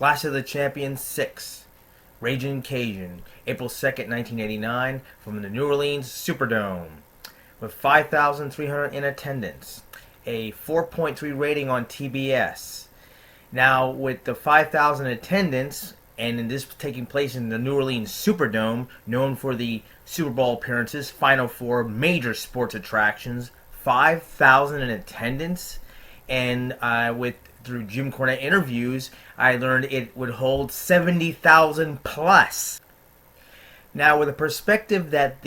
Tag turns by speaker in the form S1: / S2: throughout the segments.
S1: Clash of the Champions 6, Raging Cajun, April 2nd, 1989, from the New Orleans Superdome, with 5,300 in attendance, a 4.3 rating on TBS. Now, with the 5,000 attendance, and in this taking place in the New Orleans Superdome, known for the Super Bowl appearances, Final Four, major sports attractions, 5,000 in attendance, and through Jim Cornette interviews, I learned it would hold 70,000 plus. Now, with the perspective that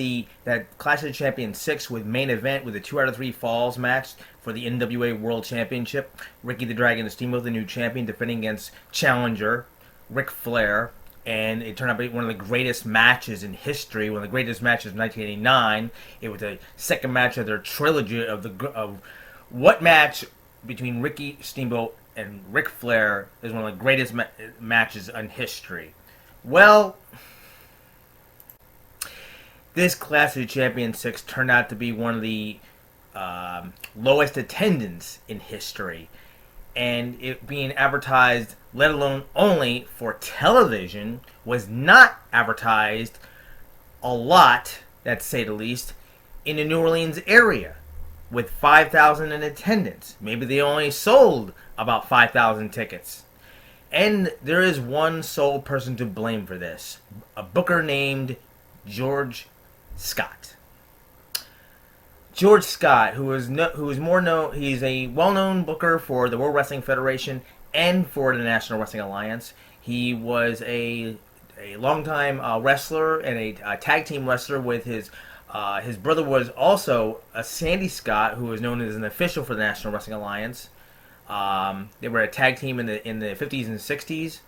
S1: Clash of the Champions 6 with main event with a 2 out of 3 falls match for the NWA World Championship, Ricky the Dragon Steamboat, the new champion, defending against challenger Ric Flair, and it turned out to be one of the greatest matches in history, one of the greatest matches of 1989. It was the second match of their trilogy of what match between Ricky Steamboat and Ric Flair is one of the greatest matches in history. Well, this Clash of the Champions 6 turned out to be one of the lowest attendance in history. And it being advertised, let alone only for television, was not advertised a lot, to say the least, in the New Orleans area, with 5,000 in attendance. Maybe they only sold about 5,000 tickets. And there is one sole person to blame for this, a booker named George Scott. George Scott, who is more known, he's a well-known booker for the World Wrestling Federation and for the National Wrestling Alliance. He was a longtime wrestler and a tag team wrestler with his brother was also a Sandy Scott, who was known as an official for the National Wrestling Alliance. They were a tag team in the 50s and 60s,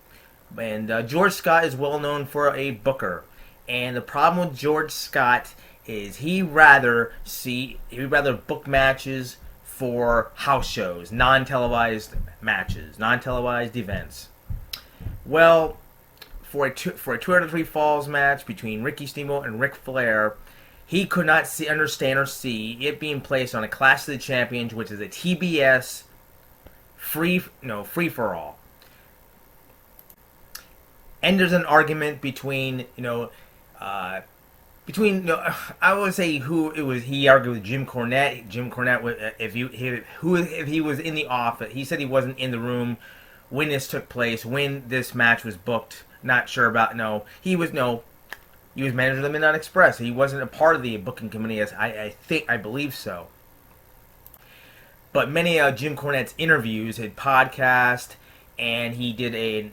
S1: and George Scott is well known for a booker. And the problem with George Scott is he'd rather book matches for house shows, non-televised matches, non-televised events. Well, for a 2 out of 3 falls match between Ricky Steamboat and Ric Flair, he could not understand or see it being placed on a Clash of the Champions, which is a TBS free-for-all. And there's an argument between I would say who it was. He argued with Jim Cornette. Jim Cornette, if he was in the office, he said he wasn't in the room when this took place, when this match was booked. Not sure about. He was manager of the Midnight Express. He wasn't a part of the booking committee. As I believe so. But many of Jim Cornette's interviews had podcast, and he did a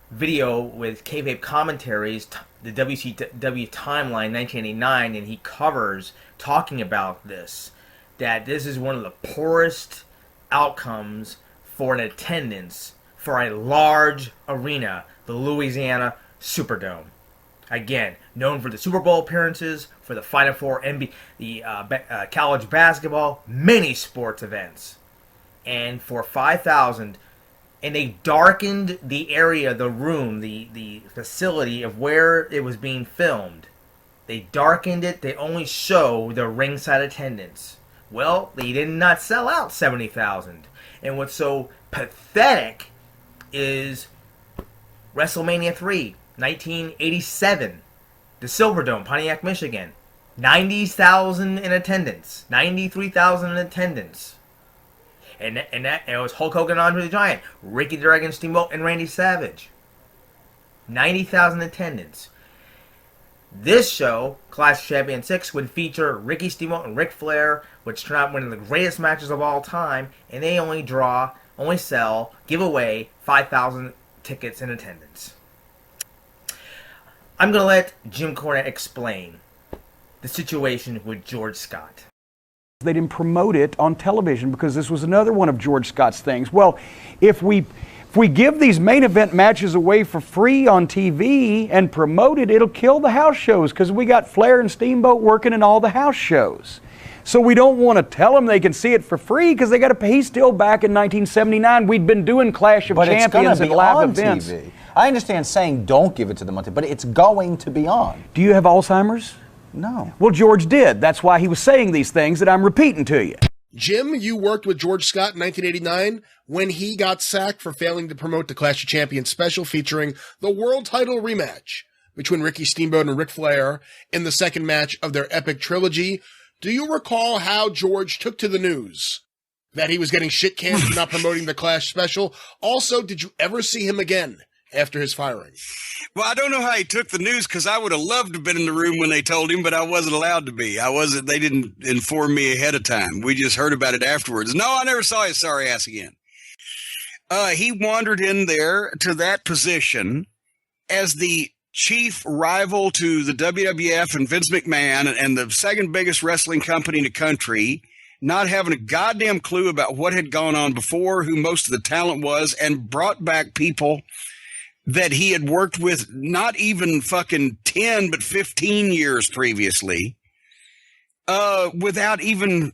S1: video with K-Vape commentaries, the WCW timeline 1989, and he covers talking about this, that this is one of the poorest outcomes for an attendance for a large arena, the Louisiana Superdome. Again, known for the Super Bowl appearances, for the Final Four, the college basketball, many sports events. And for 5,000, and they darkened the area, the room, the facility of where it was being filmed. They darkened it. They only show the ringside attendance. Well, they did not sell out 70,000. And what's so pathetic is WrestleMania 3, 1987, the Silverdome, Pontiac, Michigan. 90,000 in attendance. 93,000 in attendance. And it was Hulk Hogan, Andre the Giant, Ricky the Dragon Steamboat, and Randy Savage. 90,000 attendance. This show, Clash of Champions 6, would feature Ricky Steamboat and Ric Flair, which turned out one of the greatest matches of all time, and they only give away 5,000 tickets in attendance. I'm going to let Jim Cornette explain the situation with George Scott.
S2: They didn't promote it on television because this was another one of George Scott's things. Well, if we give these main event matches away for free on TV and promote it, it'll kill the house shows because we got Flair and Steamboat working in all the house shows. So we don't want to tell them they can see it for free because they got to pay. He's still back in 1979. We'd been doing Clash of Champions and live events.
S3: TV. I understand saying don't give it to them on TV, but it's going to be on.
S2: Do you have Alzheimer's?
S3: No.
S2: Well, George did. That's why he was saying these things that I'm repeating to you.
S4: Jim, you worked with George Scott in 1989 when he got sacked for failing to promote the Clash of Champions special featuring the world title rematch between Ricky Steamboat and Ric Flair in the second match of their epic trilogy. Do you recall how George took to the news that he was getting shit canned for not promoting the Clash special? Also, did you ever see him again after his firing?
S5: Well, I don't know how he took the news, because I would have loved to have been in the room when they told him, but I wasn't allowed to be. They didn't inform me ahead of time. We just heard about it afterwards. No, I never saw his sorry ass again. He wandered in there to that position as the chief rival to the WWF and Vince McMahon and the second biggest wrestling company in the country, not having a goddamn clue about what had gone on before, who most of the talent was, and brought back people that he had worked with not even fucking 10 but 15 years previously, without even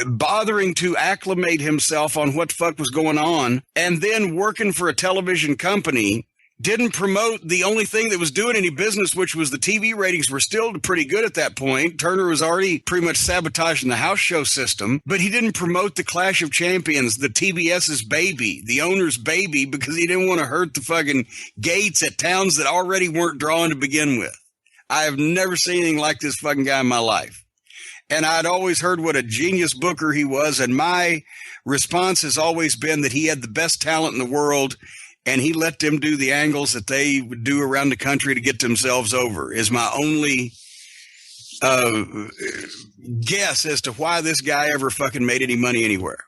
S5: bothering to acclimate himself on what the fuck was going on, and then working for a television company. Didn't promote the only thing that was doing any business, which was the TV ratings were still pretty good at that point. Turner was already pretty much sabotaging the house show system, but he didn't promote the Clash of Champions, the TBS's baby, the owner's baby, because he didn't want to hurt the fucking gates at towns that already weren't drawing to begin with. I have never seen anything like this fucking guy in my life. And I'd always heard what a genius booker he was, and my response has always been that he had the best talent in the world, and he let them do the angles that they would do around the country to get themselves over, is my only guess as to why this guy ever fucking made any money anywhere.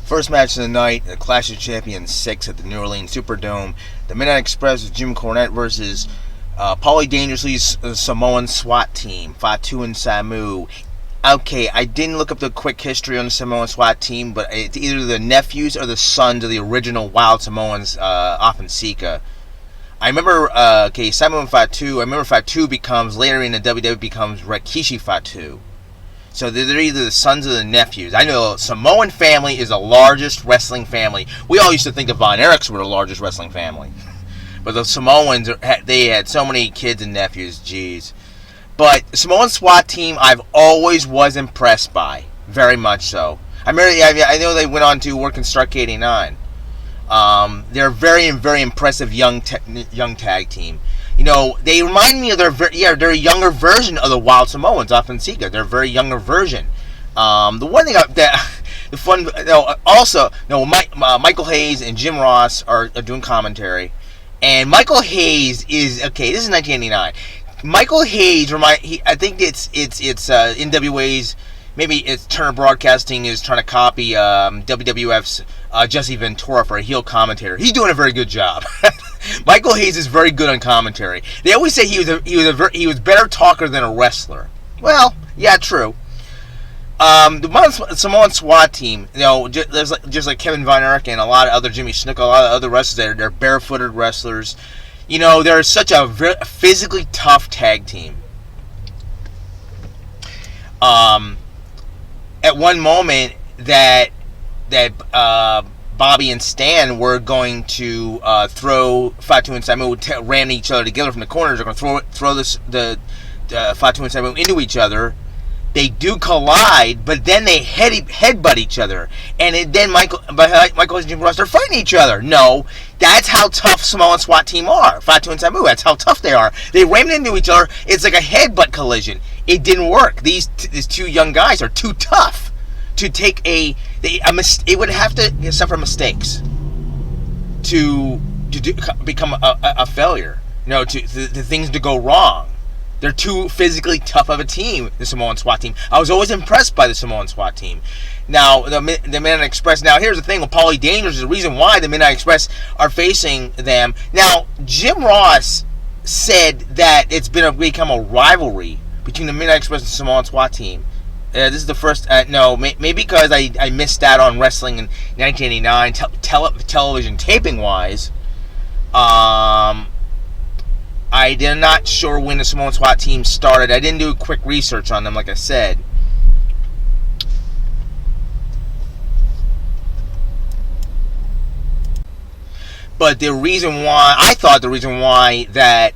S1: First match of the night, the Clash of Champions 6 at the New Orleans Superdome. The Midnight Express with Jim Cornette versus Paulie Dangerously's Samoan SWAT team, Fatu and Samu. Okay, I didn't look up the quick history on the Samoan SWAT team, but it's either the nephews or the sons of the original Wild Samoans off in Sika. I remember, Samu and Fatu, I remember Fatu becomes, later in the WWE becomes Rikishi Fatu. So they're either the sons or the nephews. I know Samoan family is the largest wrestling family. We all used to think the Von Erichs were the largest wrestling family. But the Samoans, they had so many kids and nephews, jeez. But the Samoan SWAT team, I've always was impressed by, very much so. I know they went on to work in Stark 89. They're a very, very impressive young tag team. You know, they remind me of they're a younger version of the Wild Samoans off in Sika. They're a very younger version. The one thing the fun, Michael Hayes and Jim Ross are doing commentary, and Michael Hayes is okay. This is 1989. Michael Hayes, I think it's NWA's, maybe it's Turner Broadcasting is trying to copy WWF's Jesse Ventura for a heel commentator. He's doing a very good job. Michael Hayes is very good on commentary. They always say he was better talker than a wrestler. Well, yeah, true. The Samoan SWAT team, you know, just like Kevin Von Erich and a lot of other Jimmy Snuka, a lot of other wrestlers, they're barefooted wrestlers. You know, they're such a physically tough tag team. At one moment that Bobby and Stan were going to throw Fatu and Samu, ran each other together from the corners. They're going to throw the Fatu and Samu into each other. They do collide, but then they headbutt each other, and then Michael and Jim Ross are fighting each other. No, that's how tough Samoan SWAT team are. Fatu and Samu, that's how tough they are. They ram into each other. It's like a headbutt collision. It didn't work. These two young guys are too tough to take it would have to suffer mistakes to become a failure. You know, the things to go wrong. They're too physically tough of a team, the Samoan SWAT team. I was always impressed by the Samoan SWAT team. Now, the Midnight Express. Now, here's the thing with Paulie Dangerous. The reason why the Midnight Express are facing them. Now, Jim Ross said that it's become a rivalry between the Midnight Express and the Samoan SWAT team. This is the first. Maybe because I missed out on wrestling in 1989, television taping wise. I'm not sure when the Samoan SWAT team started. I didn't do quick research on them, like I said. But the reason why that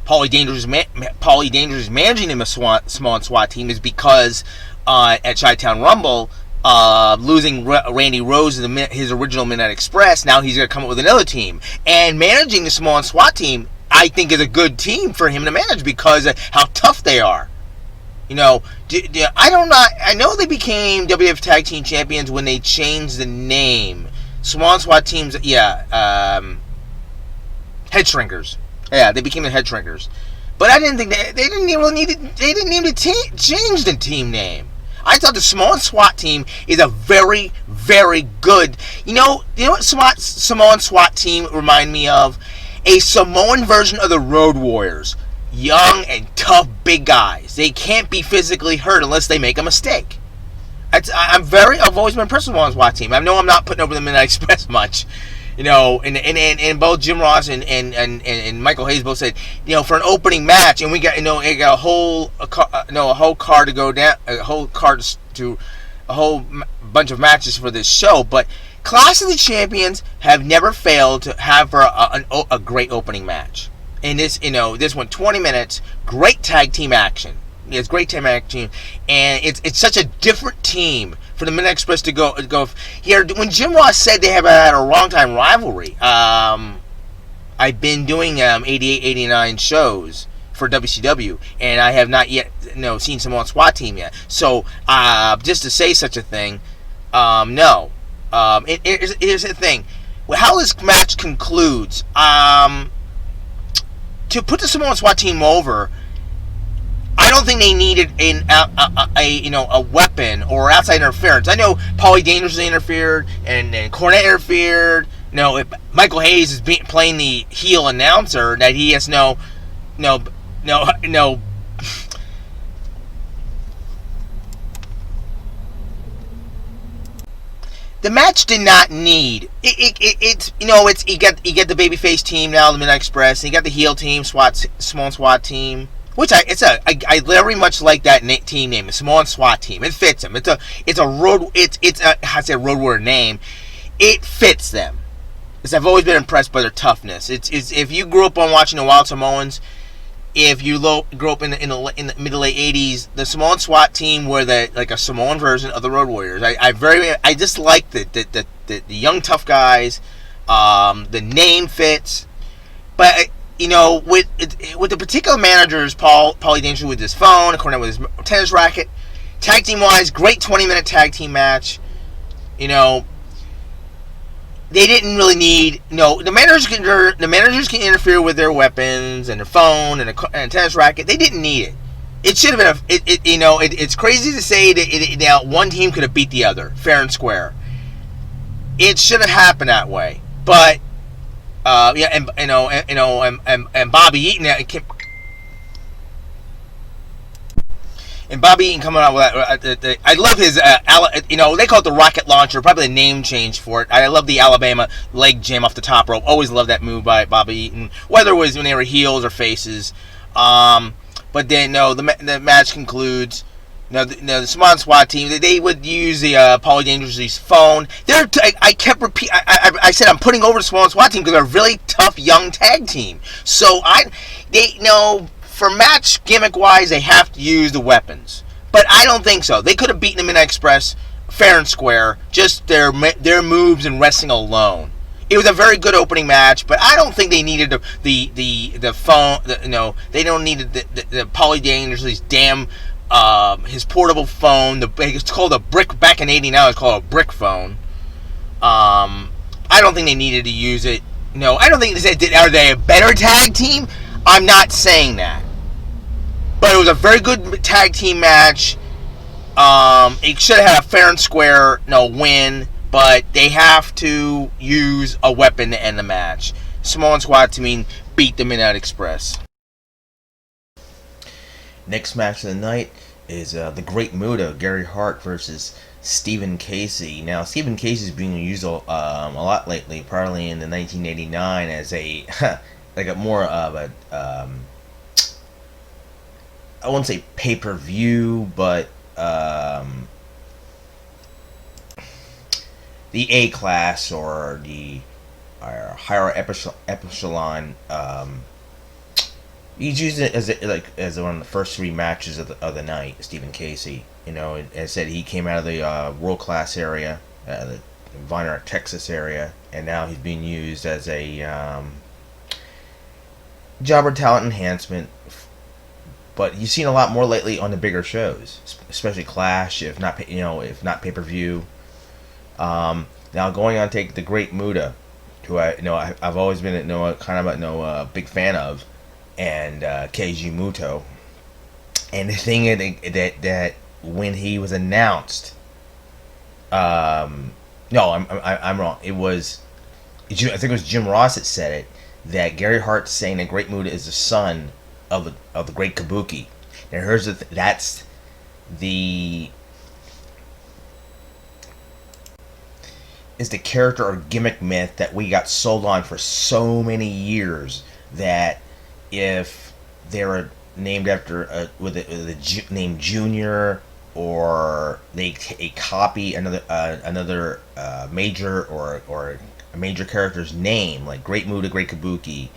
S1: Paulie Dangerous is managing the Samoan SWAT team is because at Chi-Town Rumble, losing Randy Rose in his original Midnight Express. Now he's going to come up with another team. And managing the Samoan SWAT team, I think, is a good team for him to manage because of how tough they are. You know, I know they became WWF Tag Team Champions when they changed the name. Samoan SWAT teams, Head Shrinkers. Yeah, they became the Head Shrinkers. But I didn't think they didn't even need to change the team name. I thought the Samoan SWAT team is a very, very good. You know what Samoan SWAT team remind me of? A Samoan version of the Road Warriors. Young and tough big guys. They can't be physically hurt unless they make a mistake. I've always been impressed with the Samoan SWAT team. I know I'm not putting over the Midnight Express much. You know, and both Jim Ross and Michael Hayes both said, you know, for an opening match, and we got a whole card to go down, a whole bunch of matches for this show. But Clash of the Champions have never failed to have a great opening match. And this went 20 minutes, great tag team action. It's great tag action, and it's such a different team for the Midnight Express to go here. When Jim Ross said they have had a long-time rivalry, I've been doing 88, 89 shows for WCW, and I have not yet seen Samoan SWAT team yet. So just to say such a thing, no. Here's the thing. How this match concludes, to put the Samoan SWAT team over, I don't think they needed a weapon or outside interference. I know Paulie Dangerously interfered and Cornette interfered. If Michael Hayes is playing the heel announcer, that he has no. The match did not need it's you get the babyface team now, the Midnight Express, and you got the heel team, Samoan SWAT team. Which I very much like that team name, the Samoan SWAT team. It fits them. It's a road warrior name. It fits them. Because I've always been impressed by their toughness. It's if you grew up on watching the Wild Samoans, if you grew up in the mid to late '80s, the Samoan SWAT team were a Samoan version of the Road Warriors. I just like the young tough guys. The name fits, but. With the particular managers, Paulie Dangerously with his phone, Cornette with his tennis racket, tag team wise, great 20-minute tag team match. They didn't really need. The managers can interfere with their weapons and their phone and a tennis racket. They didn't need it. It should have been it's crazy to say that now one team could have beat the other fair and square. It should have happened that way, but. And Bobby Eaton coming out with that. I love his. They call it the rocket launcher. Probably a name change for it. I love the Alabama leg jam off the top rope. Always loved that move by Bobby Eaton, whether it was when they were heels or faces. But then the match concludes. The Samoan SWAT team, they would use the Paulie Dangerously's phone. I kept repeating. I said I'm putting over the Samoan SWAT team because they're a really tough young tag team. So for match gimmick wise, they have to use the weapons. But I don't think so. They could have beaten the Midnight Express fair and square, just their moves and wrestling alone. It was a very good opening match, but I don't think they needed the phone. They don't need the Paulie Dangerously's damn. His portable phone, it's called a brick. Back in '89, it's called a brick phone. I don't think they needed to use it. I don't think they said, are they a better tag team? I'm not saying that. But it was a very good tag team match. It should have had a fair and square win, but they have to use a weapon to end the match. Samoan SWAT team beat the Midnight Express.
S6: Next match of the night is the Great Muta, Gary Hart versus Stephen Casey. Now, Stephen Casey is being used a lot lately, probably in the 1989 as a more of a I won't say pay-per-view, but the A class or the higher echelon He's using it as one of the first three matches of the night. Stephen Casey, and as I said, he came out of the world class area, the Viner, Texas area, and now he's being used as a jobber talent enhancement. But you've seen a lot more lately on the bigger shows, especially Clash, if not pay per view. Now going on, take the Great Muta, who I've always been a big fan of, and Keiji Muto. And the thing that when he was announced, no, I'm wrong. I think it was Jim Ross that said it, that Gary Hart's saying that Great Muta is the son of the Great Kabuki. Now here's that's the is the character or gimmick myth that we got sold on for so many years, that if they were named after with a name Junior, or they copy another major or a major character's name, like Great Muta, Great Kabuki,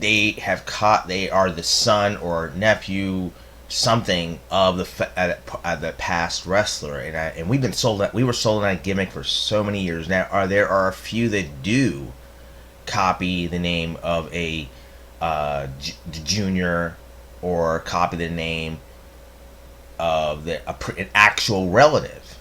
S6: they are the son or nephew something of the past wrestler, and we were sold on that gimmick for so many years. Now there are a few that do copy the name of a junior, or copy the name of an actual relative.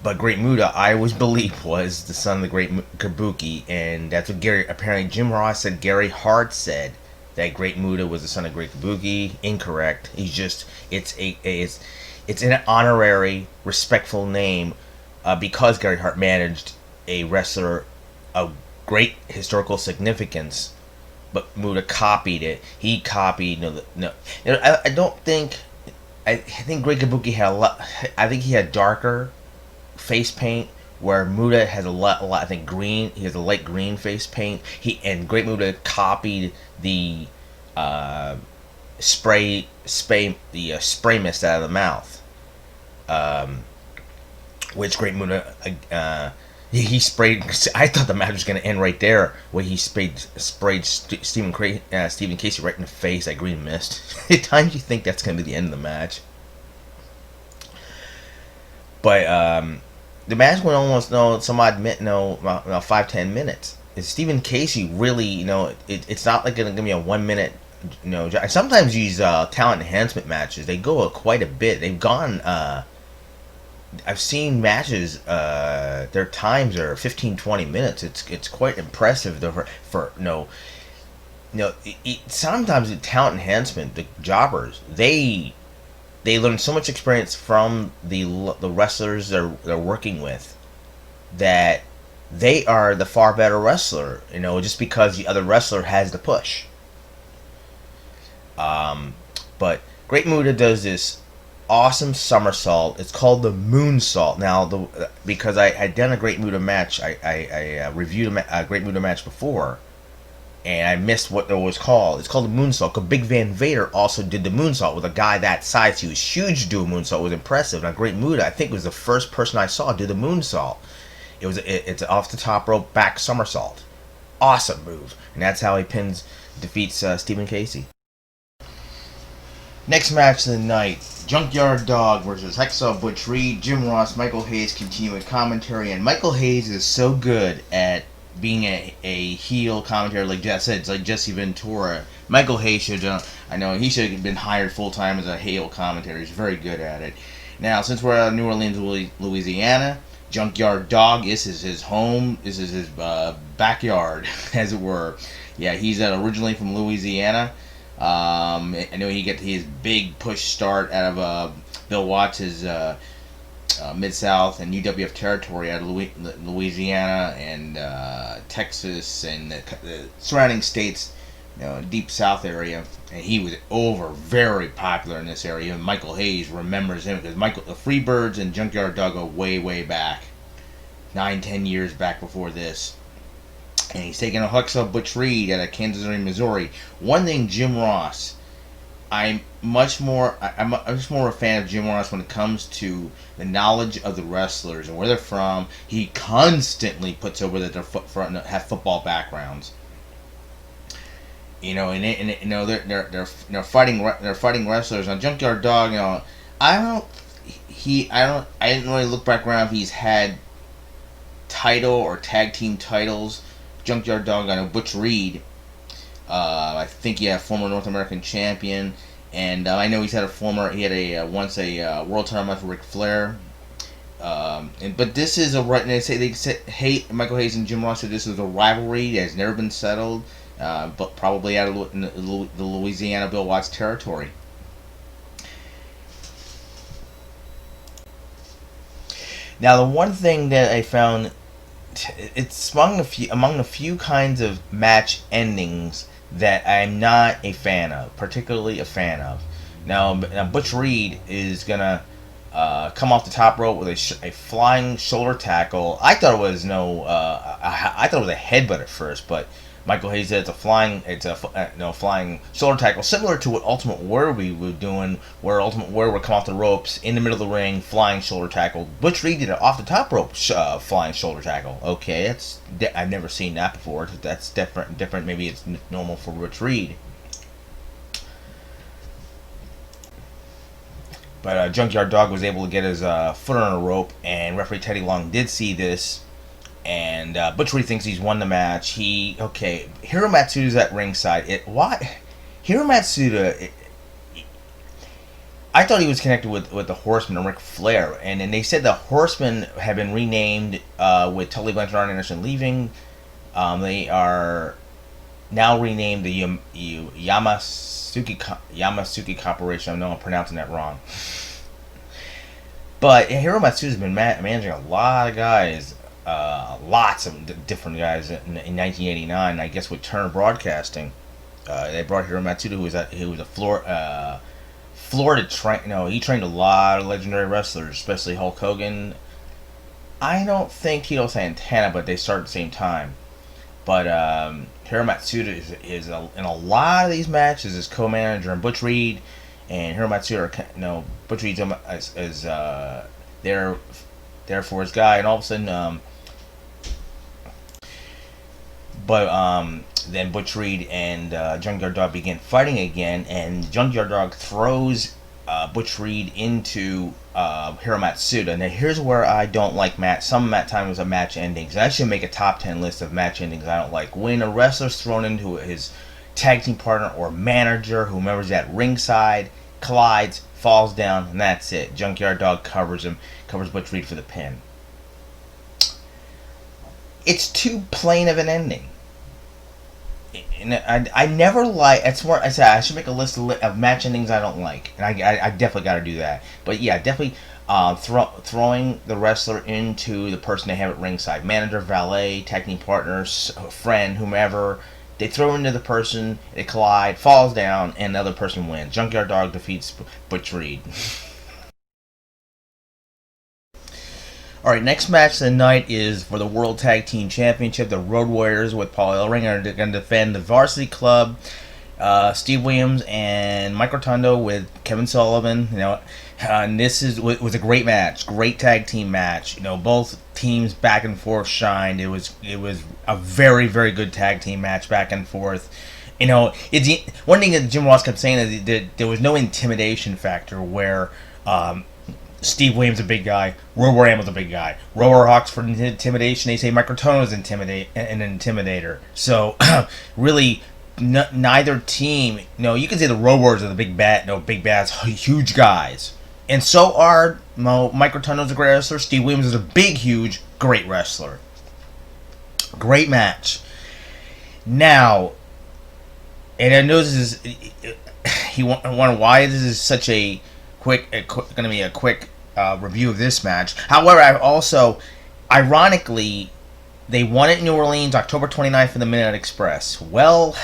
S6: But Great Muta, I always believed, was the son of the Great Kabuki, and that's what apparently Jim Ross said. Gary Hart said that Great Muta was the son of Great Kabuki. Incorrect. It's an honorary, respectful name, because Gary Hart managed a wrestler of great historical significance, but Muta copied it. He copied I don't think. I think Great Kabuki had a lot. I think he had darker face paint, where Muta has a lot. I think green. He has a light green face paint. Great Muta copied the spray mist out of the mouth, which Great Muta he sprayed. I thought the match was going to end right there, where he sprayed Stephen Casey right in the face, that green mist. At times you think that's going to be the end of the match, but the match went almost about 5-10 minutes. Stephen Casey really, it's not like going to give me a 1 minute. Sometimes these talent enhancement matches, they go quite a bit. They've gone. I've seen matches. Their times are 15-20 minutes. It's quite impressive sometimes the talent enhancement, the jobbers, they learn so much experience from the wrestlers they're working with, that they are the far better wrestler, just because the other wrestler has the push. But Great Muta does this awesome somersault. It's called the moonsault. Now, because I had done a Great Muta match, I reviewed a Great Muta match before, and I missed what it was called. It's called the moonsault, because Big Van Vader also did the moonsault with a guy that size. He was huge to do a moonsault. It was impressive. Now, Great Muta, I think, was the first person I saw do the moonsault. It's off the top rope back somersault. Awesome move. And that's how he defeats Stephen Casey. Next match of the night, Junkyard Dog versus Hacksaw Butch Reed. Jim Ross, Michael Hayes continue with commentary, and Michael Hayes is so good at being a heel commentator, like Jess said. It's like Jesse Ventura. Michael Hayes he should have been hired full time as a heel commentator. He's very good at it. Now, since we're out of New Orleans, Louisiana, Junkyard Dog, this is his home. This is his backyard, as it were. Yeah, he's originally from Louisiana. I know he got his big push start out of Bill Watts' Mid-South and UWF territory out of Louisiana and Texas and the surrounding states, Deep South area. And he was very popular in this area. And Michael Hayes remembers him because the Freebirds and Junkyard Dog go way, way back. 9-10 years back before this. And he's taking a Hacksaw Butch Reed out of Kansas City, Missouri. One thing, Jim Ross, I'm much more a fan of Jim Ross when it comes to the knowledge of the wrestlers and where they're from. He constantly puts over that they're have football backgrounds. they're fighting wrestlers. Now Junkyard Dog, I didn't really look back around if he's had title or tag team titles. Junkyard Dog, I know Butch Reed. I think former North American champion, and I know he had once a world title match with Ric Flair. But this is they say Michael Hayes and Jim Ross said this is a rivalry that has never been settled, but probably out of the Louisiana Bill Watts territory. Now, the one thing that I found, it's among the few kinds of match endings that I'm not a fan of, particularly a fan of. Now Butch Reed is gonna come off the top rope with a flying shoulder tackle. I thought it was I thought it was a headbutt at first, but Michael Hayes said it's a flying shoulder tackle, similar to what Ultimate Warrior were doing, where Ultimate Warrior would come off the ropes in the middle of the ring, flying shoulder tackle. Butch Reed did it off the top rope, flying shoulder tackle. Okay, I've never seen that before. That's different. Maybe it's normal for Butch Reed. But Junkyard Dog was able to get his foot on a rope, and referee Teddy Long did see this. And Butch Reed thinks he's won the match. Hiro Matsuda's at ringside. Hiro Matsuda, I thought he was connected with the Horsemen and Ric Flair. And then they said the Horsemen have been renamed with Tully Blanchard and Arn Anderson leaving. They are now renamed the Yamasuki Corporation. I know I'm pronouncing that wrong. But Hiro Matsuda's been managing a lot of guys. Lots of different guys in 1989. I guess with Turner Broadcasting, they brought Hiro Matsuda, who was a Florida train. He trained a lot of legendary wrestlers, especially Hulk Hogan. I don't think Tito Santana, but they started at the same time. But Hiro Matsuda is in a lot of these matches as co-manager, and Butch Reed and Hiro Matsuda Butch Reed's is there for his guy, and all of a sudden. Then Butch Reed and Junkyard Dog begin fighting again, and Junkyard Dog throws Butch Reed into Hiro Matsuda. Now, here's where I don't like some times of match endings. I should make a top 10 list of match endings I don't like. When a wrestler's thrown into his tag team partner or manager, whomever's at ringside, collides, falls down, and that's it. Junkyard Dog covers Butch Reed for the pin. It's too plain of an ending. And I never like. That's where I said I should make a list of match endings I don't like, and I definitely got to do that. But yeah, definitely throwing the wrestler into the person they have at ringside, manager, valet, tag team partners, friend, whomever. They throw into the person, they collide, falls down, and the other person wins. Junkyard Dog defeats Butch Reed. Alright, next match of the night is for the World Tag Team Championship. The Road Warriors with Paul Ellering are going to defend the Varsity Club. Steve Williams and Mike Rotundo with Kevin Sullivan. And this was a great match, great tag team match. Both teams back and forth shined. It was a very, very good tag team match, back and forth. It's one thing that Jim Ross kept saying is that there was no intimidation factor where. Steve Williams a big guy. Road Warrior was a big guy. Road Warrior Hawks for intimidation. They say Mike Rotundo is an intimidator. So really, neither team. You can say the Road Warriors are the big bad, huge guys, and so are Mike Rotundo's a great wrestler. Steve Williams is a big, huge, great wrestler. Great match. Now, and I know this is. He wondered why this is such a. Going to be a quick review of this match. However, ironically, they won it in New Orleans, October 29th for the Midnight Express. Well,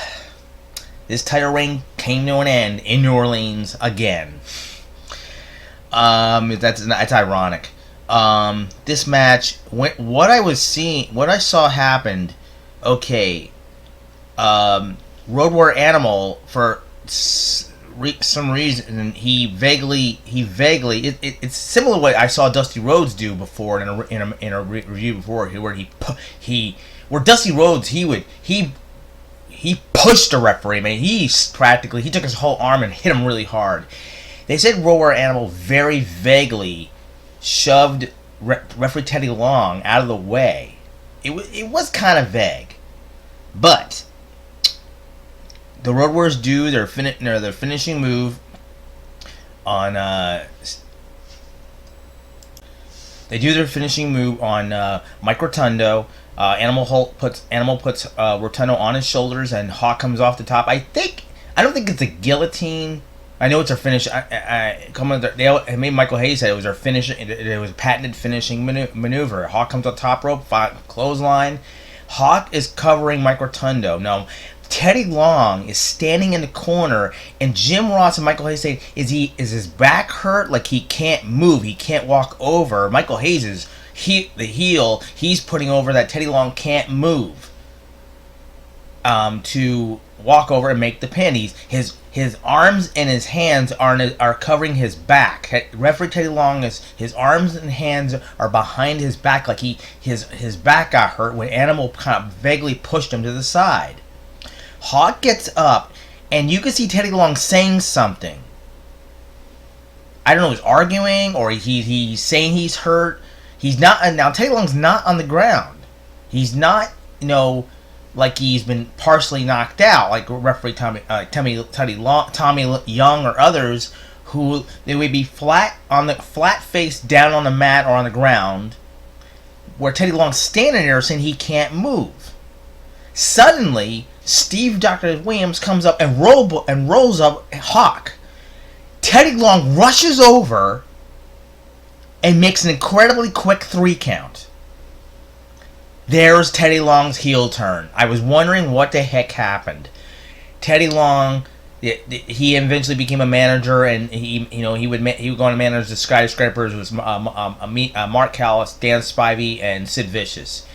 S6: this title reign came to an end in New Orleans again. That's ironic. This match, what I saw happened. Okay, Road Warrior Animal for some reason it's similar to what I saw Dusty Rhodes do before in a review before, where Dusty Rhodes he he pushed the referee. Man, he took his whole arm and hit him really hard. They said Road Warrior Animal very vaguely shoved referee Teddy Long out of the way. It was kind of vague, but the Road Warriors do their finishing move on. They do their finishing move on Mike Rotundo. Animal puts Rotundo on his shoulders, and Hawk comes off the top. I don't think it's a guillotine. I know it's our finish. They made Michael Hayes say it was our finish. It was a patented finishing maneuver. Hawk comes on top rope, clothesline. Hawk is covering Mike Rotundo. Now, Teddy Long is standing in the corner, and Jim Ross and Michael Hayes say, "Is his back hurt? Like he can't move, he can't walk over." Michael Hayes is the heel. He's putting over that Teddy Long can't move to walk over and make the pin. His arms and his hands are covering his back. Referee Teddy Long his arms and hands are behind his back, like his back got hurt when Animal kind of vaguely pushed him to the side. Hawk gets up, and you can see Teddy Long saying something. I don't know, he's arguing or he's saying he's hurt. He's not. Now Teddy Long's not on the ground. He's not, like he's been partially knocked out, like referee Tommy Young or others, who they would be flat face down on the mat or on the ground, where Teddy Long's standing there saying he can't move. Suddenly, Steve Dr. Williams comes up and rolls up Hawk. Teddy Long rushes over and makes an incredibly quick 3 count. There's Teddy Long's heel turn. I was wondering what the heck happened. Teddy Long, he eventually became a manager, and he would go on to manage the Skyscrapers with Mark Callis, Dan Spivey, and Sid Vicious.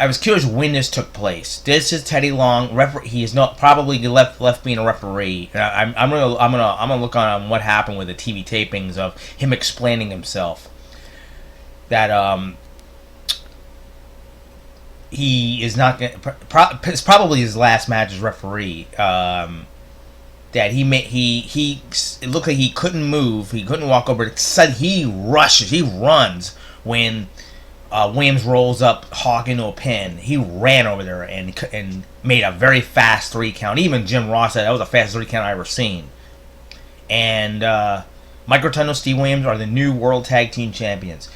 S6: I was curious when this took place. This is Teddy Long. He is not probably left being a referee. I'm gonna look on what happened with the TV tapings of him explaining himself. That he is not going. It's probably his last match as referee. That it looked like he couldn't move. He couldn't walk over. Suddenly he runs when Williams rolls up Hawk into a pin. He ran over there and made a very fast 3 count. Even Jim Ross said that was the fastest 3 count I ever seen. And Mike Rotundo, Steve Williams are the new World Tag Team Champions.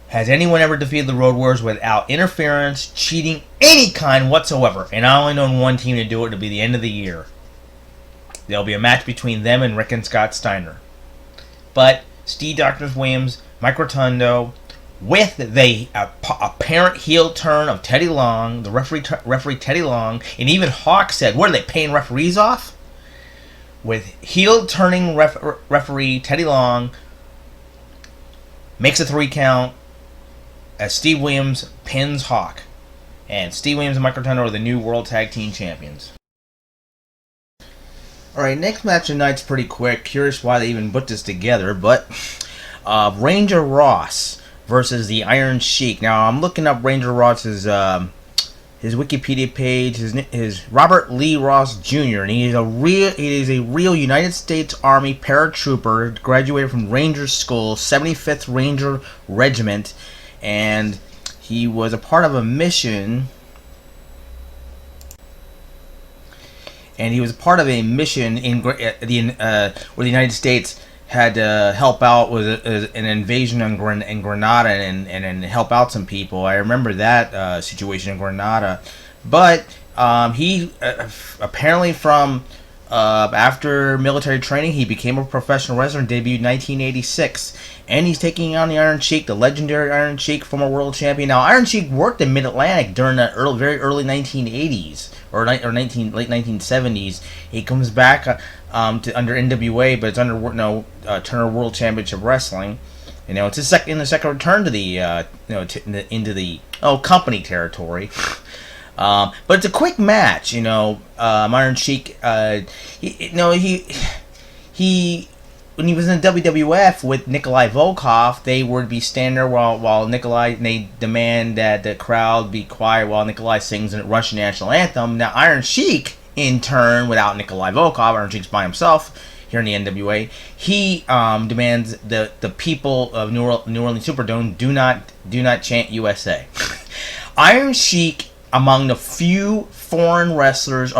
S6: Has anyone ever defeated the Road Warriors without interference, cheating, any kind whatsoever? And I only know one team to do it. It'll be the end of the year. There'll be a match between them and Rick and Scott Steiner. But Steve Dr. Williams, Mike Rotundo, with the apparent heel turn of Teddy Long, the referee Teddy Long, and even Hawk said, "What are they paying referees off?" With heel turning referee Teddy Long makes a 3 count as Steve Williams pins Hawk, and Steve Williams and Mike Rotundo are the new World Tag Team Champions. All right, next match tonight's pretty quick. Curious why they even put this together, but Ranger Ross versus the Iron Sheik. Now I'm looking up Ranger Ross's his Wikipedia page. His Robert Lee Ross Jr. and he is a real United States Army paratrooper. Graduated from Ranger School, 75th Ranger Regiment, and he was a part of a mission. And he was part of a mission where the United States had to help out with an invasion in Grenada and help out some people. I remember that situation in Grenada. But he apparently from after military training, he became a professional wrestler and debuted in 1986. And he's taking on the Iron Sheik, the legendary Iron Sheik, former world champion. Now, Iron Sheik worked in Mid-Atlantic during the very early 1980s late 1970s. He comes back to under NWA, but it's under Turner World Championship Wrestling. It's his second return to the into the company territory. But it's a quick match. Iron Sheik. He when he was in the WWF with Nikolai Volkov, they would be standing there while Nikolai, they demand that the crowd be quiet while Nikolai sings the Russian national anthem. Now Iron Sheik, in turn, without Nikolai Volkov, Iron Sheik's by himself here in the NWA, he demands the people of New Orleans Superdome do not chant USA. Iron Sheik, among the few foreign wrestlers,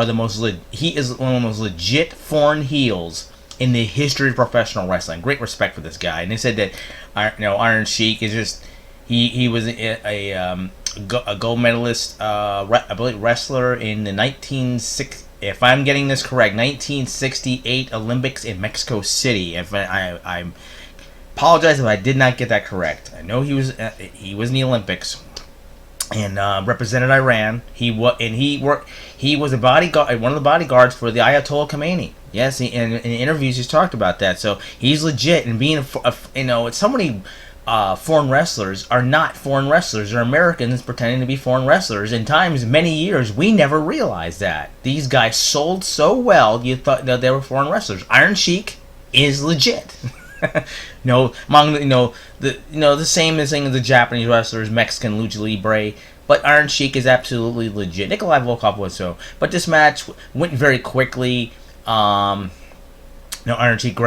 S6: he is one of the most legit foreign heels in the history of professional wrestling. Great respect for this guy. And they said that Iron Sheik is just he was a gold medalist, I believe, wrestler in the 1960. If I'm getting this correct, 1968 Olympics in Mexico City. If I apologize if I did not get that correct. I know he was in the Olympics and represented Iran. He was a bodyguard, one of the bodyguards for the Ayatollah Khomeini. Yes, in interviews he's talked about that. So he's legit. And being so many foreign wrestlers are not foreign wrestlers. They're Americans pretending to be foreign wrestlers. In times, many years, we never realized that. These guys sold so well, you thought that they were foreign wrestlers. Iron Sheik is legit. Among the same thing as the Japanese wrestlers, Mexican Lucha Libre, but Iron Sheik is absolutely legit. Nikolai Volkov was so. But this match went very quickly. Iron Sheik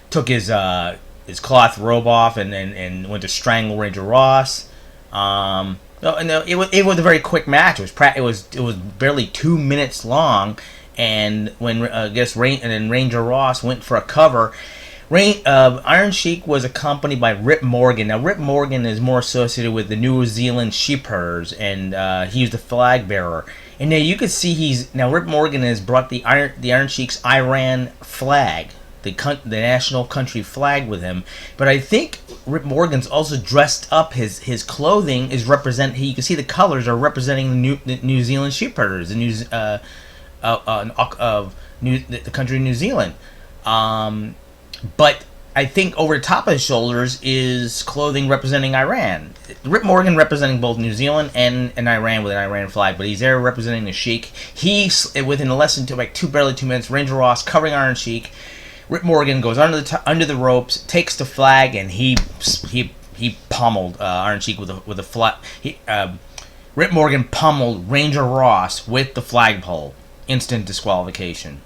S6: took his cloth robe off and went to strangle Ranger Ross. It was a very quick match. It was barely 2 minutes long, and when Ranger Ross went for a cover, Iron Sheik was accompanied by Rip Morgan. Now Rip Morgan is more associated with the New Zealand sheep herders, and he was the flag bearer. And now you can see Rip Morgan has brought the Iron Sheik's Iran flag, the national country flag, with him. But I think Rip Morgan's also dressed up. His clothing is you can see the colors are representing the New Zealand sheep herders, the country of New Zealand. But I think over the top of his shoulders is clothing representing Iran. Rip Morgan representing both New Zealand and Iran with an Iran flag, but he's there representing the Sheik. He's within less than barely 2 minutes. Ranger Ross covering Iron Sheik. Rip Morgan goes under the ropes, takes the flag, and he pummeled Iron Sheik with a flag. Rip Morgan pummeled Ranger Ross with the flagpole. Instant disqualification.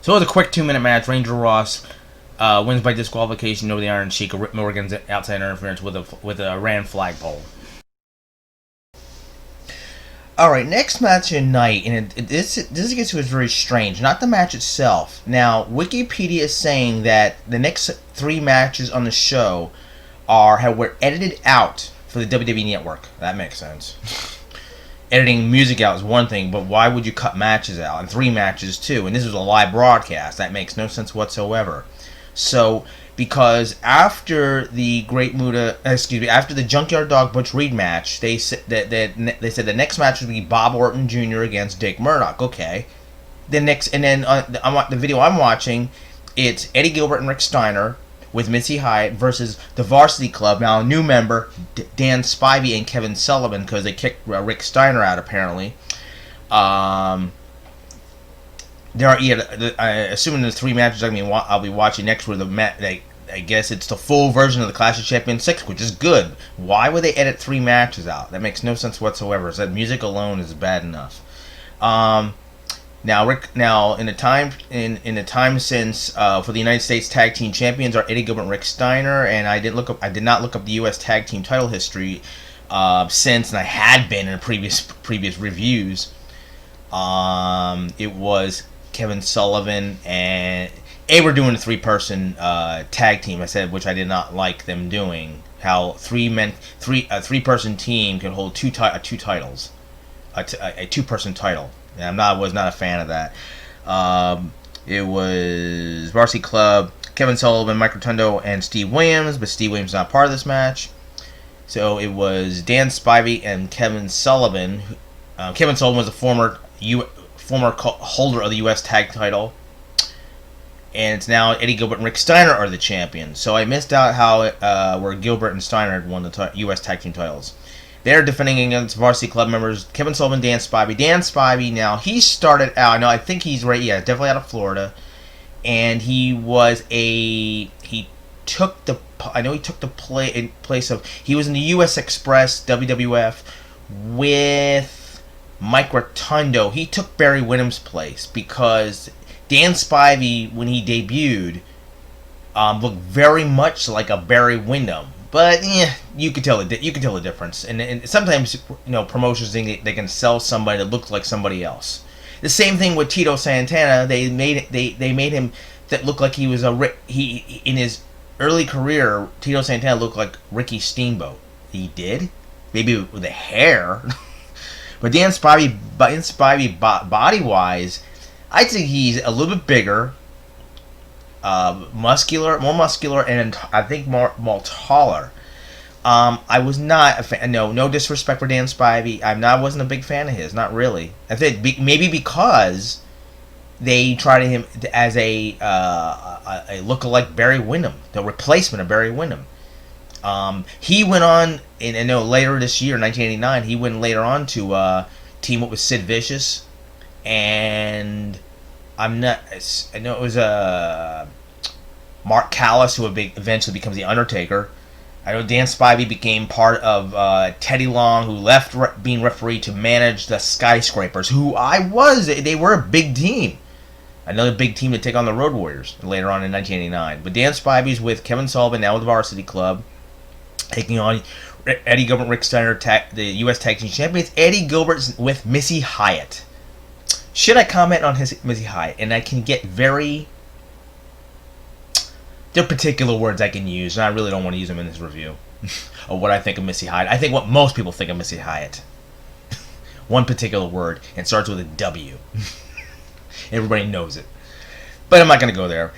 S6: So it was a quick 2-minute match. Ranger Ross wins by disqualification over the Iron Sheik. Rip Morgan's outside interference with a Iran flagpole. All right, next match of the night, and this gets to is very strange. Not the match itself. Now, Wikipedia is saying that the next 3 matches on the show were edited out for the WWE Network. That makes sense. Editing music out is one thing, but why would you cut matches out? And 3 matches too. And this was a live broadcast. That makes no sense whatsoever. So, because after the after the Junkyard Dog Butch Reed match, they said the next match would be Bob Orton Jr. against Dick Murdoch. Okay, the video I'm watching, it's Eddie Gilbert and Rick Steiner with Missy Hyatt versus the Varsity Club. Now a new member, Dan Spivey and Kevin Sullivan, because they kicked Rick Steiner out apparently. Assuming the 3 matches I'll be watching next were I guess it's the full version of the Clash of Champions 6, which is good. Why would they edit 3 matches out? That makes no sense whatsoever. So that music alone is bad enough. Now in the time since for the United States Tag Team Champions are Eddie Gilbert and Rick Steiner, and I did not look up the U.S. Tag Team title history since, and I had been in previous reviews. It was Kevin Sullivan and they were doing a 3-person tag team. I said, which I did not like them doing. How a 3-person team could hold two titles, a 2-person title. And I was not a fan of that. It was Varsity Club, Kevin Sullivan, Mike Rotundo, and Steve Williams, but Steve Williams is not part of this match. So it was Dan Spivey and Kevin Sullivan. Kevin Sullivan was a former holder of the U.S. Tag title, and it's now Eddie Gilbert and Rick Steiner are the champions. So I missed out how where Gilbert and Steiner had won the U.S. Tag Team titles. They're defending against Varsity Club members Kevin Sullivan, Dan Spivey. Dan Spivey, now he started out. I think he's right. Yeah, definitely out of Florida, and he took the place of, he was in the U.S. Express WWF with Mike Rotundo. He took Barry Windham's place because Dan Spivey, when he debuted, looked very much like a Barry Windham. But you could tell the difference. And sometimes promotions think they can sell somebody that looks like somebody else. The same thing with Tito Santana. They made him that look like he was in his early career. Tito Santana looked like Ricky Steamboat. He did, maybe with the hair, but Dan Spivey body wise, I'd say he's a little bit bigger, more muscular, and I think more taller. I was not a fan. No disrespect for Dan Spivey. I wasn't a big fan of his. Not really. I think maybe because they tried him as a look-alike Barry Windham, the replacement of Barry Windham. He went on, and later this year, 1989, he went later on to team up with Sid Vicious, and I know it was Mark Callis, who eventually becomes the Undertaker. I know Dan Spivey became part of Teddy Long, who left being referee to manage the Skyscrapers, they were a big team. Another big team to take on the Road Warriors later on in 1989. But Dan Spivey's with Kevin Sullivan, now with the Varsity Club, taking on Eddie Gilbert, Rick Steiner, the U.S. Tag Team Champions. Eddie Gilbert's with Missy Hyatt. Should I comment on Missy Hyatt? And I can get there are particular words I can use, and I really don't want to use them in this review, of what I think of Missy Hyatt. I think what most people think of Missy Hyatt. One particular word, and starts with a W. Everybody knows it. But I'm not going to go there.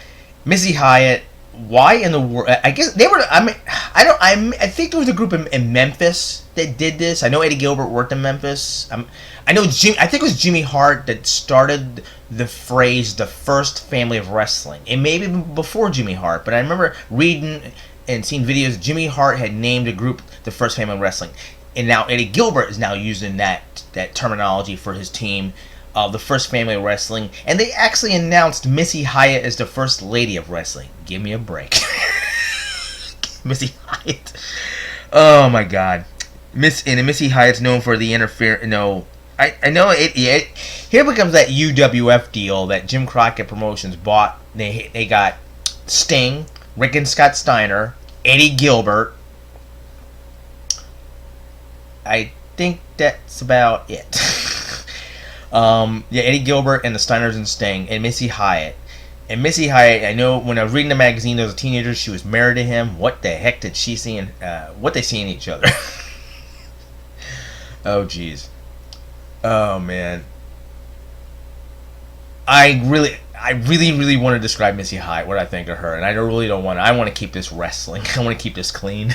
S6: Missy Hyatt, why in the world? I guess they were, I think there was a group in Memphis that did this. I know Eddie Gilbert worked in Memphis. I think it was Jimmy Hart that started the phrase, the first family of wrestling. It may be before Jimmy Hart, but I remember reading and seeing videos. Jimmy Hart had named a group the first family of wrestling. And now Eddie Gilbert is now using that terminology for his team, the first family of wrestling. And they actually announced Missy Hyatt as the first lady of wrestling. Give me a break. Missy Hyatt. Oh my God. Missy Hyatt's known for the interference. I know it. Here becomes that UWF deal that Jim Crockett Promotions bought. They got Sting, Rick and Scott Steiner, Eddie Gilbert. I think that's about it. Eddie Gilbert and the Steiners and Sting and Missy Hyatt. And Missy Hyatt, I know when I was reading the magazine as a teenager, she was married to him. What the heck did she see what they see in each other? Oh, jeez. Oh, man. I really want to describe Missy Hyatt, what I think of her, and I really don't want to. I want to keep this wrestling. I want to keep this clean.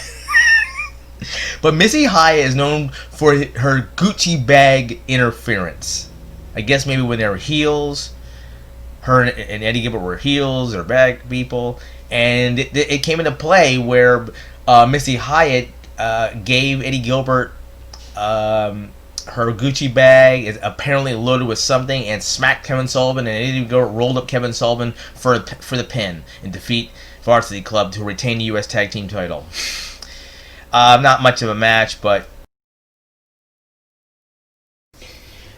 S6: But Missy Hyatt is known for her Gucci bag interference. I guess maybe when they were heels, her and Eddie Gilbert were heels or bag people, and it came into play where Missy Hyatt gave Eddie Gilbert her Gucci bag is apparently loaded with something and smacked Kevin Sullivan, and Eddie Gilbert rolled up Kevin Sullivan for the pin and defeat Varsity Club to retain the U.S. Tag Team title. Not much of a match, but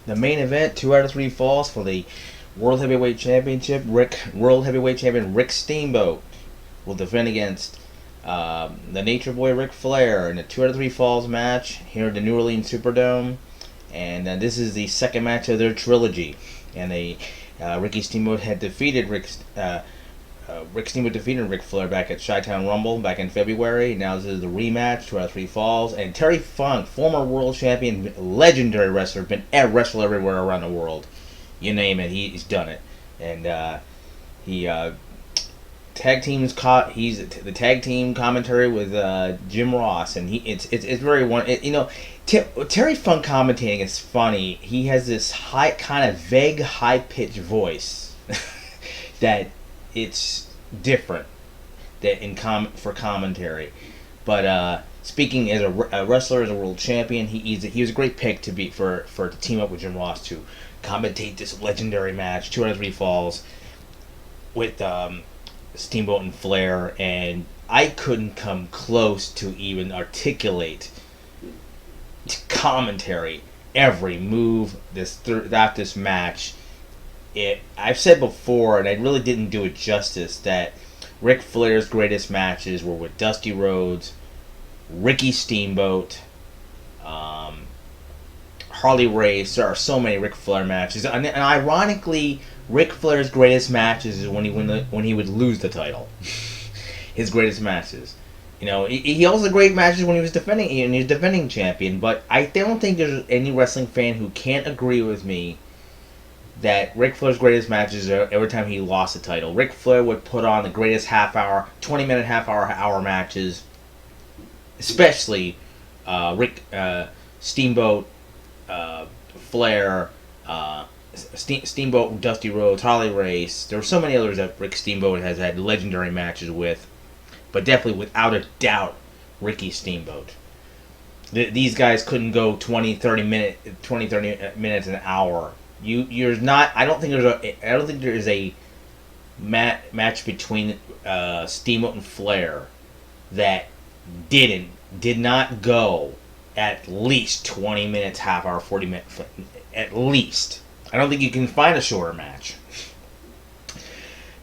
S6: the main event, 2 out of 3 falls for the World Heavyweight Championship. World Heavyweight Champion Rick Steamboat will defend against the Nature Boy Ric Flair in a 2 out of 3 falls match here at the New Orleans Superdome. And this is the second match of their trilogy. And Ricky Steamboat had defeated Rick Steamboat defeated Ric Flair back at Chi-Town Rumble back in February. Now this is the rematch, 2 out of 3 falls. And Terry Funk, former world champion, legendary wrestler, been a wrestler everywhere around the world. You name it, he's done it. And he tag teams he's the tag team commentary with Jim Ross, and it's very Terry Funk commentating is funny. He has this kind of vague high pitched voice that it's different for commentary. But speaking as a wrestler, as a world champion, he was a great pick to team up with Jim Ross to commentate this legendary match, 2 out of 3 falls with Steamboat and Flair, and I couldn't come close to even articulate commentary every move throughout this match. I've said before, and I really didn't do it justice, that Ric Flair's greatest matches were with Dusty Rhodes, Ricky Steamboat, Harley Race. There are so many Ric Flair matches, and ironically, Ric Flair's greatest matches is when he would lose the title. His greatest matches. He also had great matches when he was defending champion. But I don't think there's any wrestling fan who can't agree with me that Ric Flair's greatest matches are every time he lost the title. Ric Flair would put on the greatest 20-minute half-hour matches, especially Steamboat, Flair, Steamboat, Dusty Rhodes, Harley Race. There were so many others that Rick Steamboat has had legendary matches with, but definitely without a doubt, Ricky Steamboat. These guys couldn't go 30 minutes an hour. I don't think there is a match between Steamboat and Flair that did not go at least 20 minutes, half hour, 40 minutes, at least. I don't think you can find a shorter match.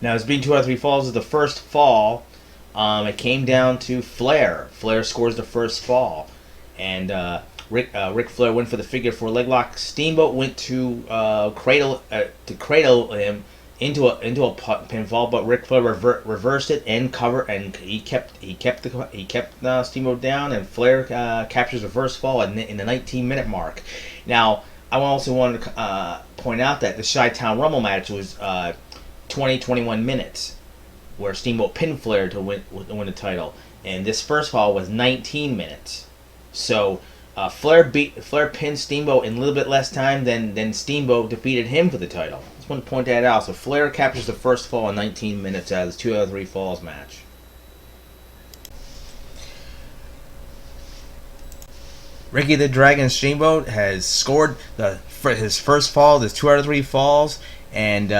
S6: Now, it's been 2 out of 3 falls. Is the first fall. It came down to Flair. Flair scores the first fall, and Ric Flair went for the figure 4 leg lock. Steamboat went to cradle him into a pinfall, but Ric Flair reversed it and covered, and he kept Steamboat down, and Flair captures the first fall in the 19-minute mark. Now, I also wanted to point out that the Chi-Town Rumble match was 21 minutes, where Steamboat pinned Flair to win the title, and this first fall was 19 minutes. So Flair pinned Steamboat in a little bit less time than Steamboat defeated him for the title. I just want to point that out. So Flair captures the first fall in 19 minutes out of this 2 out of 3 falls match. Ricky the Dragon Steamboat has scored his first fall, his 2 out of 3 falls, and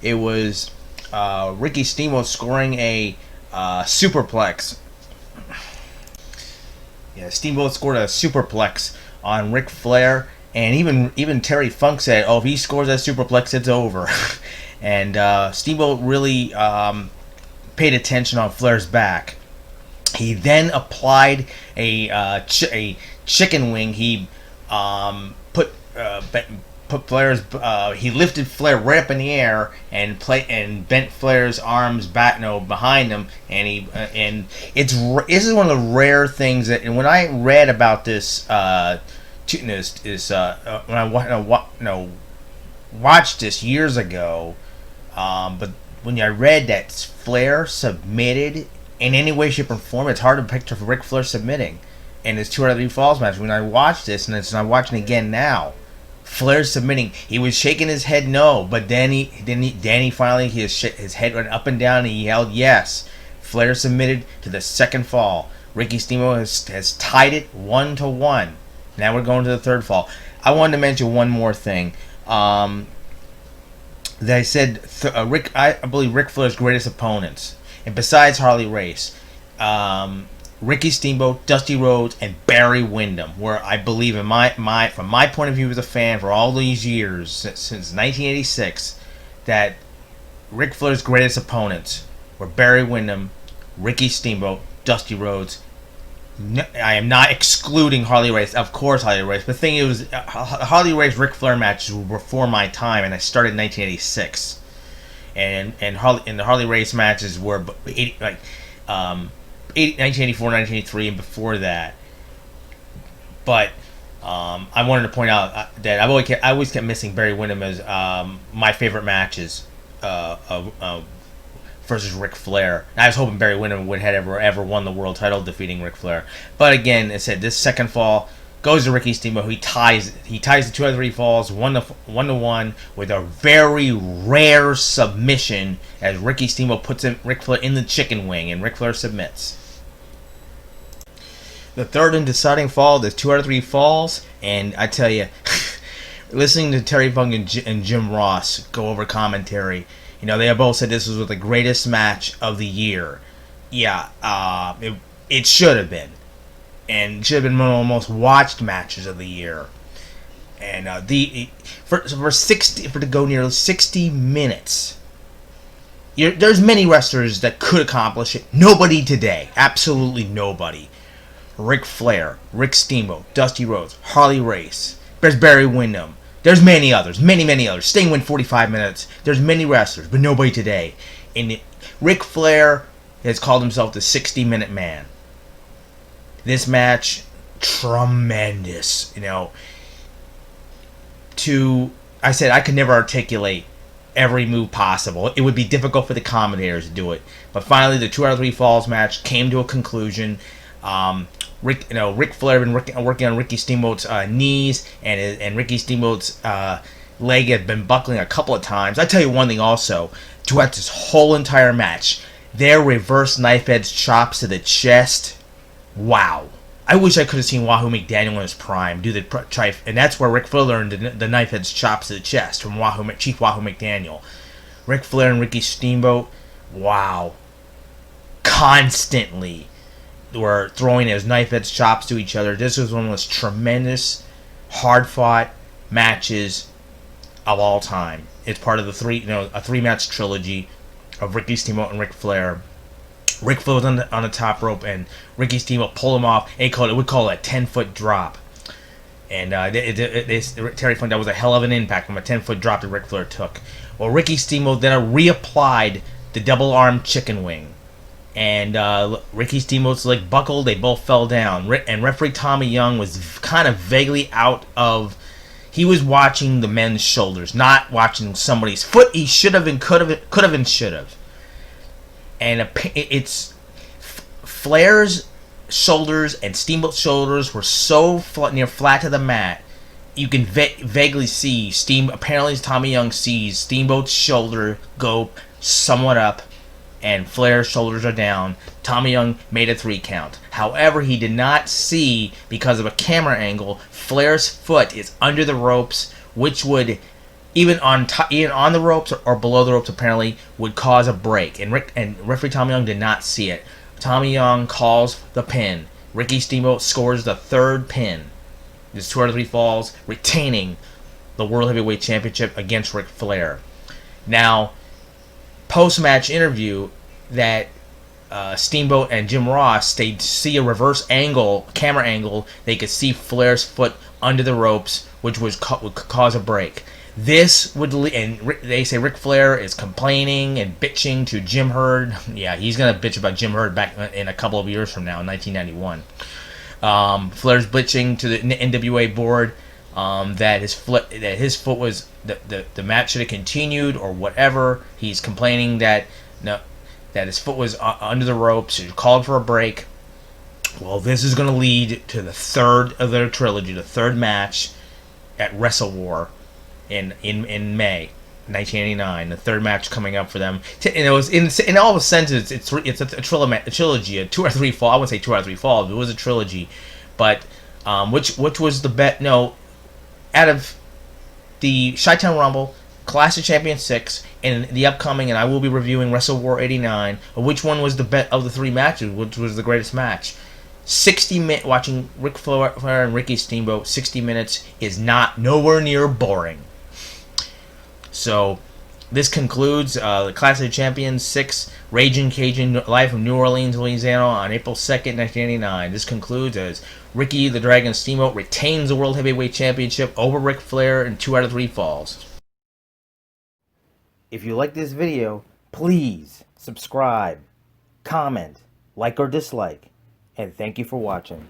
S6: it was Ricky Steamboat scoring a superplex. Yeah, Steamboat scored a superplex on Ric Flair, and even Terry Funk said, "Oh, if he scores that superplex, it's over." And Steamboat really paid attention on Flair's back. He then applied a chicken wing. He put Flair's. He lifted Flair right up in the air and bent Flair's arms back, behind him. And this is one of the rare things that. And when I read about this, when I watched this years ago, but when I read that Flair submitted in any way, shape, or form, it's hard to picture Ric Flair submitting in his 2 out of 3 falls match. When I watched this, and I'm watching it again now, Flair submitting. He was shaking his head no, but then he finally his head went up and down and he yelled yes. Flair submitted to the second fall. Ricky Steamboat has tied it 1-1. Now we're going to the third fall. I wanted to mention one more thing. That I said I believe Ric Flair's greatest opponents, and besides Harley Race, Ricky Steamboat, Dusty Rhodes, and Barry Windham, where I believe from my point of view as a fan for all these years, since 1986, that Ric Flair's greatest opponents were Barry Windham, Ricky Steamboat, Dusty Rhodes. I am not excluding Harley Race, of course Harley Race, but the thing is, Harley Race Ric Flair matches were before my time, and I started in 1986, and the Harley Race matches were 1984, 1983, and before that. But I wanted to point out that I always kept missing Barry Windham as my favorite matches versus Ric Flair. And I was hoping Barry Windham would have ever won the world title defeating Ric Flair. But again, I said this second fall goes to Ricky Steamboat. He ties the 2 out of 3 falls 1-1 with a very rare submission as Ricky Steamboat puts Ric Flair in the chicken wing and Ric Flair submits. The third and deciding fall, there's 2 out of 3 falls, and I tell you, listening to Terry Funk and Jim Ross go over commentary, they both said this was the greatest match of the year.
S1: yeah, it should have been, and should have been one of the most watched matches of the year. And for to go nearly 60 minutes. There's many wrestlers that could accomplish it. Nobody today. Absolutely nobody. Ric Flair, Rick Steamboat, Dusty Rhodes, Harley Race. There's Barry Windham. There's many others. Many others. Sting went 45 minutes. There's many wrestlers, but nobody today. And Ric Flair has called himself the 60-minute man. This match, tremendous. I said I could never articulate every move possible. It would be difficult for the commentators to do it. But finally, the 2 out of 3 falls match came to a conclusion. Ric Flair had been working on Ricky Steamboat's knees, and Ricky Steamboat's leg had been buckling a couple of times. I tell you one thing also, throughout this whole entire match, their reverse knife edge chops to the chest. Wow. I wish I could have seen Wahoo McDaniel in his prime do the and that's where Ric Flair learned the knife edge chops to the chest from Chief Wahoo McDaniel. Ric Flair and Ricky Steamboat, wow, constantly were throwing his knife edge chops to each other. This was one of the most tremendous, hard fought matches of all time. It's part of a 3-match trilogy of Ricky Steamboat and Ric Flair. Ric Flair was on the top rope, and Ricky Steamboat pulled him off. We call it a 10-foot drop. And Terry Funk, that was a hell of an impact from a 10-foot drop that Ric Flair took. Well, Ricky Steamboat then reapplied the double arm chicken wing. And Ricky Steamboat's leg buckled. They both fell down. And referee Tommy Young was kind of vaguely out of... He was watching the men's shoulders, not watching somebody's foot. He should have and could have and should have. And it's Flair's shoulders and Steamboat's shoulders were so near flat to the mat, you can vaguely see apparently Tommy Young sees Steamboat's shoulder go somewhat up, and Flair's shoulders are down. Tommy Young made a 3 count. However, he did not see, because of a camera angle, Flair's foot is under the ropes, which would... Even on the ropes or below the ropes, apparently, would cause a break. And referee Tommy Young did not see it. Tommy Young calls the pin. Ricky Steamboat scores the 3rd pin. This 2 out of 3 falls, retaining the World Heavyweight Championship against Ric Flair. Now, post-match interview that Steamboat and Jim Ross, they see a reverse camera angle. They could see Flair's foot under the ropes, which would cause a break. This would, and they say Ric Flair is complaining and bitching to Jim Herd. Yeah, he's gonna bitch about Jim Herd back in a couple of years from now, in 1991. Flair's bitching to the NWA board that his foot was the match should have continued or whatever. He's complaining that his foot was under the ropes. He called for a break. Well, this is going to lead to the 3rd of their trilogy, the 3rd match at Wrestle War. In May 1989, the 3rd match coming up for them. And it was in all the senses, it's a trilogy, a 2 or 3 fall. I wouldn't say 2 out of 3 falls. It was a trilogy, but which was the bet? No, out of the Chi-Town Rumble, Clash of Champions 6, and the upcoming, and I will be reviewing Wrestle War 89. Which one was the bet of the 3 matches? Which was the greatest match? 60 minutes watching Ric Flair and Ricky Steamboat. 60 minutes is nowhere near boring. So, this concludes the Clash of Champions 6 Raging Cajun live from New Orleans, Louisiana on April 2nd, 1989. This concludes as Ricky the Dragon Steamboat retains the World Heavyweight Championship over Ric Flair in 2 out of 3 falls.
S7: If you like this video, please subscribe, comment, like or dislike, and thank you for watching.